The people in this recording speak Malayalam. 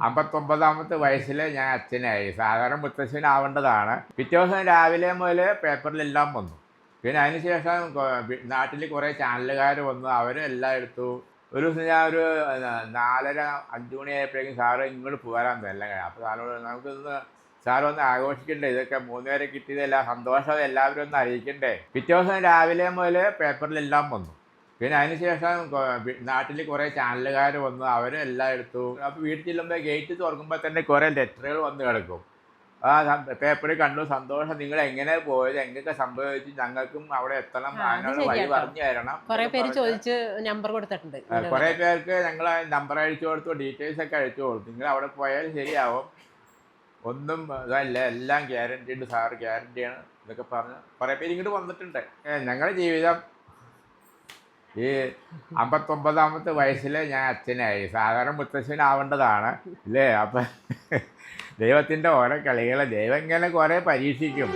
59ാമത്തെ വയസ്സിൽ ഞാൻ അച്ഛനായി. സാധാരണ മുത്തശ്ശനാവേണ്ടതാണ്. പിറ്റേ ദിവസം രാവിലെ മുതൽ പേപ്പറിലെല്ലാം വന്നു. പിന്നെ അതിനുശേഷം നാട്ടിൽ കുറേ ചാനലുകാർ വന്നു. അവരെല്ലാം എടുത്തു. ഒരു ദിവസം ഞാൻ ഒരു 4:30 5 മണിയായപ്പോഴേക്കും സാറ് ഇങ്ങോട്ട് പോരാൻ എല്ലാം കഴിയും. അപ്പോൾ സാറിനോട് നമുക്കിന്ന് സാർ ഒന്ന് ആഘോഷിക്കണ്ടേ, ഇതൊക്കെ 3 പേരെ കിട്ടിയതല്ല, സന്തോഷം എല്ലാവരും ഒന്ന് അറിയിക്കണ്ടേ. പിറ്റേ ദിവസം രാവിലെ മുതൽ പേപ്പറിലെല്ലാം വന്നു. പിന്നെ അതിനുശേഷം നാട്ടിൽ കുറേ ചാനലുകാർ വന്നു. അവരെല്ലാം എടുത്തു. അപ്പോൾ വീട്ടിൽ ചെല്ലുമ്പോൾ ഗേറ്റ് തുറക്കുമ്പോൾ തന്നെ കുറേ ലെറ്ററുകൾ വന്ന് കിടക്കും. ആ പേപ്പറിൽ കണ്ടു, സന്തോഷം, നിങ്ങൾ എങ്ങനെ പോയത്, എങ്ങനെയൊക്കെ സംഭവിച്ചു, ഞങ്ങൾക്കും അവിടെ എത്തണം, അതിനുള്ള വഴി പറഞ്ഞു തരണം. കുറെ പേര് ചോദിച്ച് നമ്പർ കൊടുത്തിട്ടുണ്ട്. കുറേ പേർക്ക് ഞങ്ങൾ നമ്പർ അയച്ചു കൊടുത്തു, ഡീറ്റെയിൽസ് ഒക്കെ അയച്ചു കൊടുത്തു. നിങ്ങൾ അവിടെ പോയാൽ ശരിയാവും, ഒന്നും ഇതല്ല, എല്ലാം ഗ്യാരണ്ടി ഉണ്ട്, സാറ് ഗ്യാരണ്ടിയാണ് ഇതൊക്കെ പറഞ്ഞ് കുറേ പേര് ഇങ്ങോട്ട് വന്നിട്ടുണ്ട്. ഞങ്ങളുടെ ജീവിതം ഈ 59ാമത്തെ വയസ്സിൽ ഞാൻ അച്ഛനായി. സാധാരണ മുത്തശ്ശനാവേണ്ടതാണ് അല്ലേ. അപ്പം ദൈവത്തിൻ്റെ ഓരോ കളികളെ ദൈവം ഇങ്ങനെ കുറേ പരീക്ഷിക്കും.